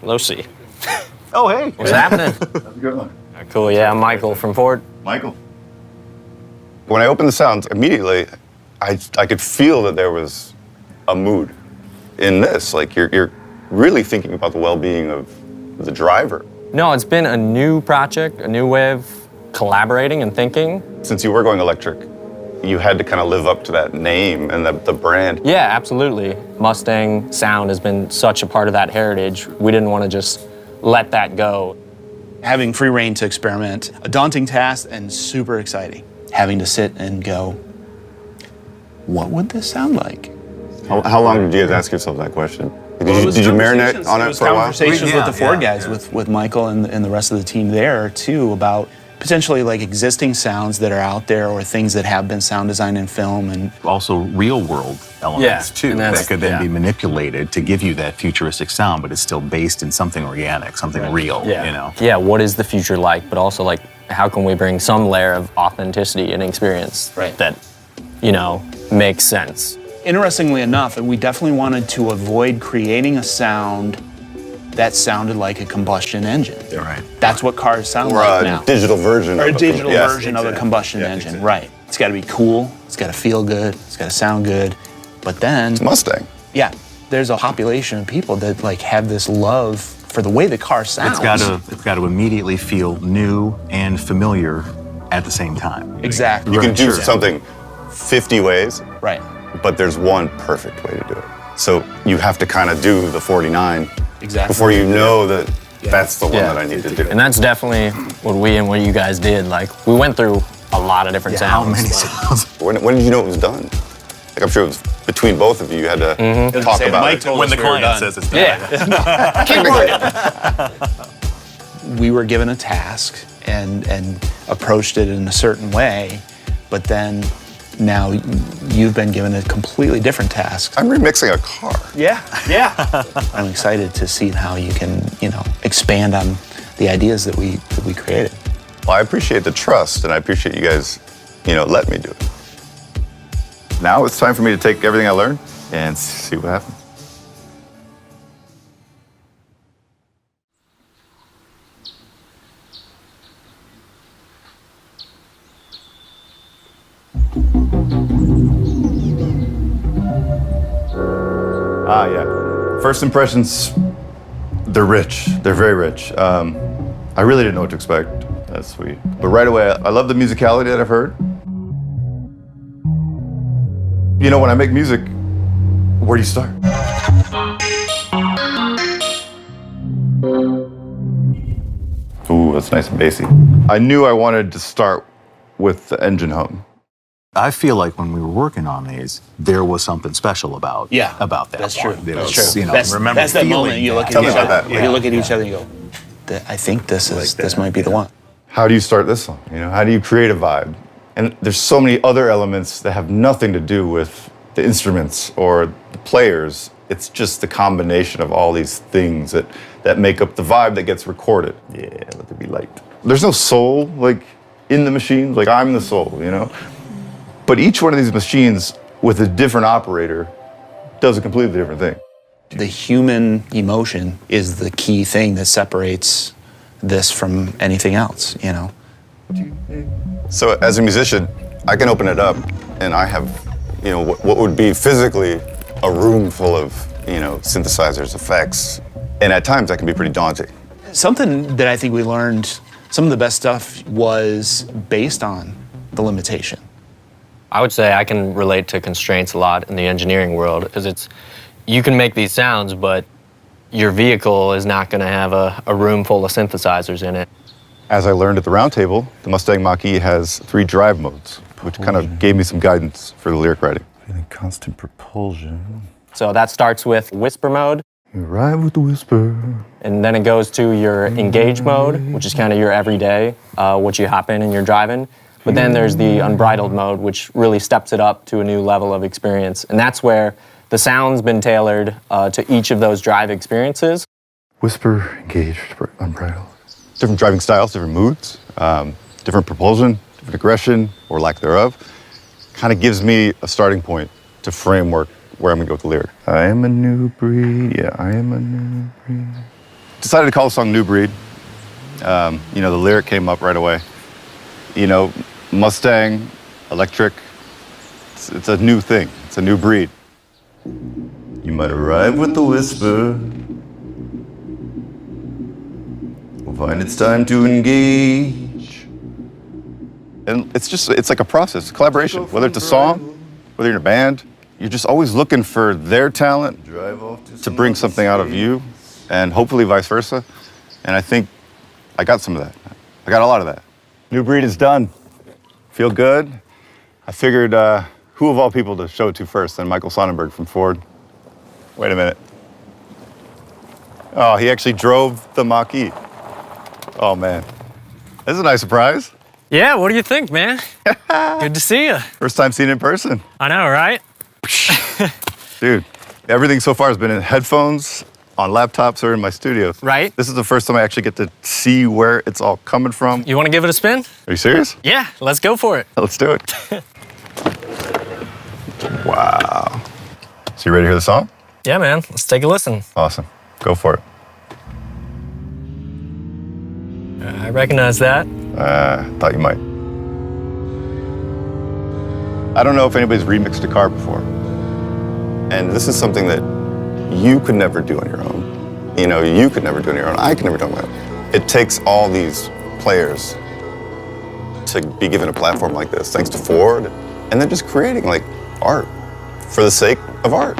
Lucy. Oh, hey. What's happening? How's it going? Cool, yeah, I'm Michael from Ford. Michael. When I opened the sounds, immediately, I could feel that there was a mood in this. Like, you're really thinking about the well-being of the driver. No, it's been a new project, a new way of collaborating and thinking. Since you were going electric, you had to kind of live up to that name and the brand. Yeah, absolutely. Mustang sound has been such a part of that heritage. We didn't want to just let that go. Having free reign to experiment, a daunting task and super exciting. Having to sit and go, what would this sound like? How long did you guys ask yourself that question? Well, did you marinate on it for a while? Conversations with the Ford guys, with Michael and the rest of the team there too, about potentially like existing sounds that are out there or things that have been sound designed in film, and also real world elements too that could then be manipulated to give you that futuristic sound, but it's still based in something organic, something real, you know? Yeah, what is the future like, but also like, how can we bring some layer of authenticity and experience that, you know, makes sense? Interestingly enough, we definitely wanted to avoid creating a sound that sounded like a combustion engine. Right. That's what cars sound like now. Or a digital version. Or a digital version of a combustion engine, right. It's gotta be cool, it's gotta feel good, it's gotta sound good, but then... It's Mustang. Yeah, there's a population of people that like have this love for the way the car sounds. It's got to immediately feel new and familiar at the same time. Exactly. You can do something 50 ways. Right. But there's one perfect way to do it. So you have to kind of do the 49 before you know that that's the one that I need to do. And that's definitely what we and what you guys did. Like, we went through a lot of different sounds. How many sounds? When did you know it was done? Like, I'm sure it was between both of you. You had to talk about Mike it. told When us the we were client done. says it's done. Yeah. Keep working. We were given a task and approached it in a certain way, but then now you've been given a completely different task. I'm remixing a car. Yeah. I'm excited to see how you can, you know, expand on the ideas that we created. Well, I appreciate the trust, and I appreciate you guys, you know, letting me do it. Now it's time for me to take everything I learned and see what happens. Yeah. First impressions, they're rich. They're very rich. I really didn't know what to expect. That's sweet. But right away, I love the musicality that I've heard. You know, when I make music, where do you start? Ooh, that's nice and bassy. I knew I wanted to start with the engine hum. I feel like when we were working on these, there was something special about that. That's one. true. It That's was, true. You know, That's that moment you look at Tell me each about other. that. You look at each other and you go, I think this might be the one. How do you start this song? You know, how do you create a vibe? And there's so many other elements that have nothing to do with the instruments or the players. It's just the combination of all these things that make up the vibe that gets recorded. Yeah, let there be light. There's no soul, like, in the machine. Like, I'm the soul, you know? But each one of these machines with a different operator does a completely different thing. The human emotion is the key thing that separates this from anything else, you know? So as a musician, I can open it up and I have, you know, what would be physically a room full of, you know, synthesizers, effects. And at times that can be pretty daunting. Something that I think we learned, some of the best stuff was based on the limitation. I would say I can relate to constraints a lot in the engineering world, because you can make these sounds, but your vehicle is not going to have a room full of synthesizers in it. As I learned at the round table, the Mustang Mach E has 3 drive modes, which kind of gave me some guidance for the lyric writing. Feeling constant propulsion. So that starts with whisper mode. You ride with the whisper. And then it goes to your engage mode, which is kind of your everyday, what you hop in and you're driving. But then there's the unbridled mode, which really steps it up to a new level of experience. And that's where the sound's been tailored to each of those drive experiences. Whisper, engaged, unbridled. Different driving styles, different moods, different propulsion, different aggression, or lack thereof. Kind of gives me a starting point to framework where I'm gonna go with the lyric. I am a new breed, yeah, I am a new breed. decided to call the song New Breed. You know, the lyric came up right away. You know, Mustang, electric, it's a new thing. It's a new breed. You might arrive with the whisper. We'll find it's time to engage. And it's like a process, collaboration. Whether it's a song, whether you're in a band, you're just always looking for their talent to bring something out of you, and hopefully vice versa. And I think I got some of that. I got a lot of that. New Breed is done. Feel good. I figured who of all people to show it to first than Michael Sonnenberg from Ford. Wait a minute. Oh, he actually drove the Mach E. Oh, man. This is a nice surprise. Yeah, what do you think, man? Good to see you. First time seeing it in person. I know, right? Dude, everything so far has been in headphones, on laptops, or in my studio. Right. This is the first time I actually get to see where it's all coming from. You want to give it a spin? Are you serious? Yeah, let's go for it. Let's do it. Wow. So you ready to hear the song? Yeah, man, let's take a listen. Awesome. Go for it. I recognize that. Thought you might. I don't know if anybody's remixed a car before. And this is something that you could never do on your own. You know, you could never do on your own. I could never do on my own. It takes all these players to be given a platform like this, thanks to Ford, and then just creating like art for the sake of art.